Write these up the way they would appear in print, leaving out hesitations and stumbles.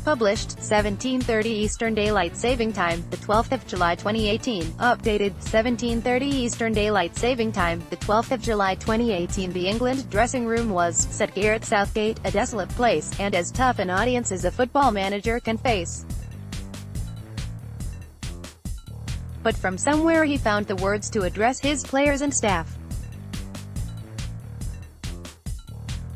Published, 17:30 Eastern Daylight Saving Time, the 12th of July 2018. Updated, 17:30 Eastern Daylight Saving Time, the 12th of July 2018. The England dressing room was, said Gareth Southgate, a desolate place, and as tough an audience as a football manager can face. But from somewhere he found the words to address his players and staff.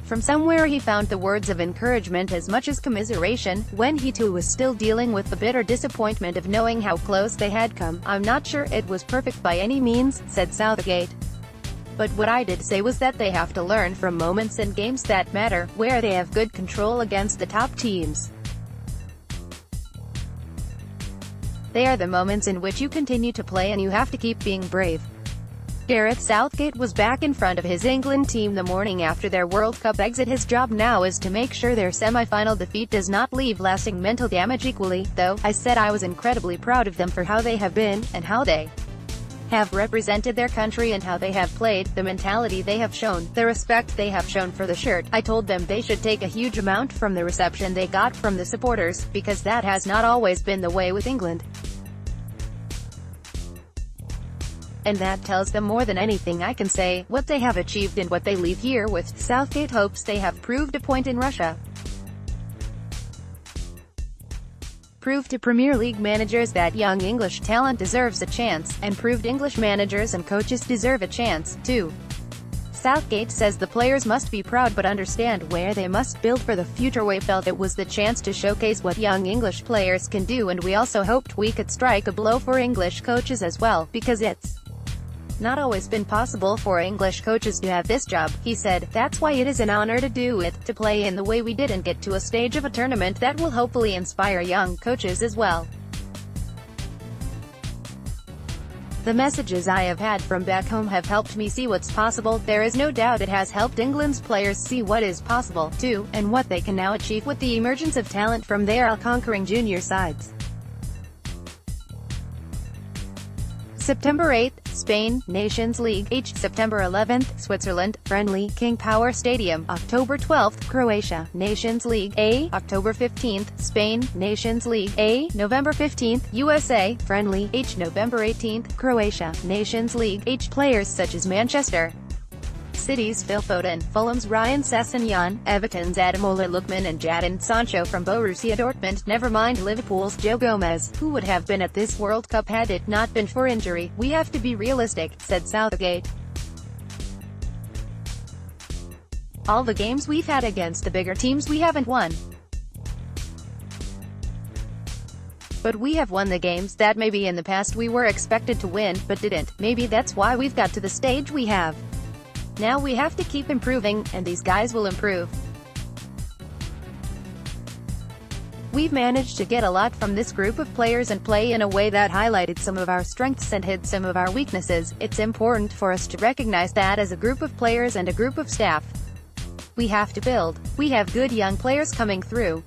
From somewhere he found the words of encouragement as much as commiseration, when he too was still dealing with the bitter disappointment of knowing how close they had come. "I'm not sure it was perfect by any means," said Southgate. "But what I did say was that they have to learn from moments and games that matter, where they have good control against the top teams. They are the moments in which you continue to play and you have to keep being brave." Gareth Southgate was back in front of his England team the morning after their World Cup exit. His job now is to make sure their semi-final defeat does not leave lasting mental damage. Equally, though, I said I was incredibly proud of them for how they have been, and how they have represented their country and how they have played, the mentality they have shown, the respect they have shown for the shirt. I told them they should take a huge amount from the reception they got from the supporters, because that has not always been the way with England. And that tells them more than anything I can say, what they have achieved and what they leave here with. Southgate hopes they have proved a point in Russia. Proved to Premier League managers that young English talent deserves a chance, and proved English managers and coaches deserve a chance, too. Southgate says the players must be proud but understand where they must build for the future. We felt it was the chance to showcase what young English players can do, and we also hoped we could strike a blow for English coaches as well, because it's not always been possible for English coaches to have this job, he said. That's why it is an honor to do it, to play in the way we did and get to a stage of a tournament that will hopefully inspire young coaches as well. The messages I have had from back home have helped me see what's possible. There is no doubt it has helped England's players see what is possible, too, and what they can now achieve with the emergence of talent from their all-conquering junior sides. September 8th, Spain, Nations League H. September 11th, Switzerland, friendly, King Power Stadium. October 12th, Croatia, Nations League A. October 15th, Spain, Nations League A. November 15th, USA, friendly H. November 18th, Croatia, Nations League H. Players such as Manchester City's Phil Foden, Fulham's Ryan Sessegnon, Everton's Ademola Lookman and Jadon Sancho from Borussia Dortmund, never mind Liverpool's Joe Gomez, who would have been at this World Cup had it not been for injury. We have to be realistic, said Southgate. All the games we've had against the bigger teams we haven't won. But we have won the games that maybe in the past we were expected to win, but didn't. Maybe that's why we've got to the stage we have. Now we have to keep improving, and these guys will improve. We've managed to get a lot from this group of players and play in a way that highlighted some of our strengths and hid some of our weaknesses. It's important for us to recognize that as a group of players and a group of staff. We have to build. We have good young players coming through.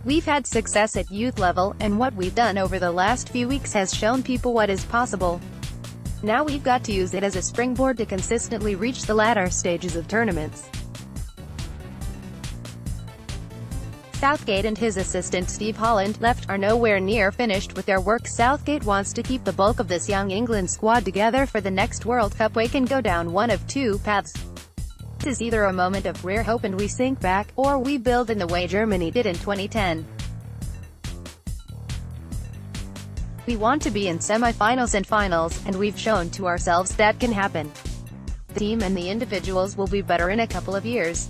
We've had success at youth level, and what we've done over the last few weeks has shown people what is possible. Now we've got to use it as a springboard to consistently reach the latter stages of tournaments. Southgate and his assistant Steve Holland, left, are nowhere near finished with their work. Southgate wants to keep the bulk of this young England squad together for the next World Cup. We can go down one of two paths. This is either a moment of rare hope and we sink back, or we build in the way Germany did in 2010. We want to be in semi-finals and finals, and we've shown to ourselves that can happen. The team and the individuals will be better in a couple of years.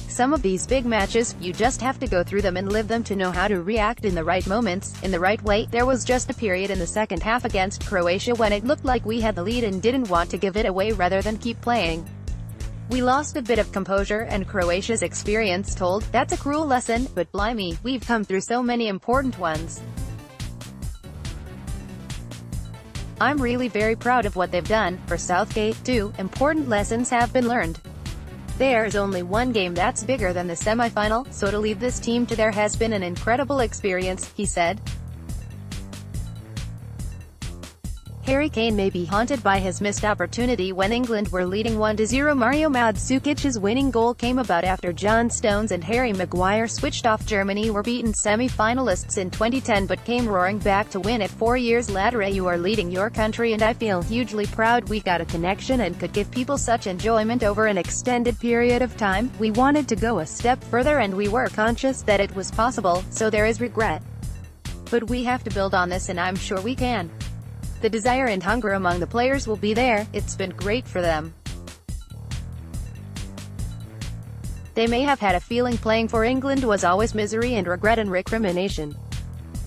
Some of these big matches, you just have to go through them and live them to know how to react in the right moments, in the right way. There was just a period in the second half against Croatia when it looked like we had the lead and didn't want to give it away rather than keep playing. We lost a bit of composure, and Croatia's experience told. That's a cruel lesson, but blimey, we've come through so many important ones. I'm really very proud of what they've done. For Southgate, too, important lessons have been learned. There's only one game that's bigger than the semi-final, so to lead this team to there has been an incredible experience, he said. Harry Kane may be haunted by his missed opportunity when England were leading 1-0. Mario Mandzukic's winning goal came about after John Stones and Harry Maguire switched off. Germany were beaten semi-finalists in 2010 but came roaring back to win it 4 years later. You are leading your country and I feel hugely proud. We got a connection and could give people such enjoyment over an extended period of time. We wanted to go a step further and we were conscious that it was possible, so there is regret. But we have to build on this and I'm sure we can. The desire and hunger among the players will be there. It's been great for them. They may have had a feeling playing for England was always misery and regret and recrimination.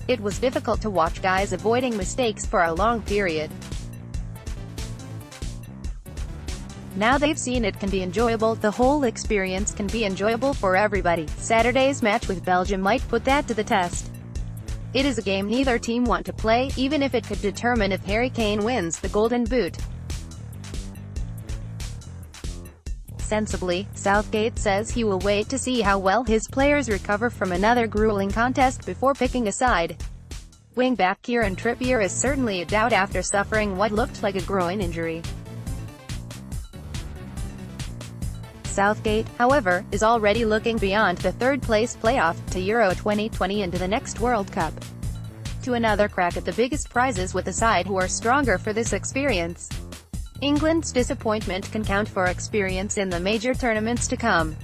It was difficult to watch guys avoiding mistakes for a long period. Now they've seen it can be enjoyable. The whole experience can be enjoyable for everybody. Saturday's match with Belgium might put that to the test. It is a game neither team want to play, even if it could determine if Harry Kane wins the Golden Boot. Sensibly, Southgate says he will wait to see how well his players recover from another grueling contest before picking a side. Wing-back Kieran Trippier is certainly a doubt after suffering what looked like a groin injury. Southgate, however, is already looking beyond the third-place playoff, to Euro 2020 and to the next World Cup. To another crack at the biggest prizes with a side who are stronger for this experience. England's disappointment can count for experience in the major tournaments to come.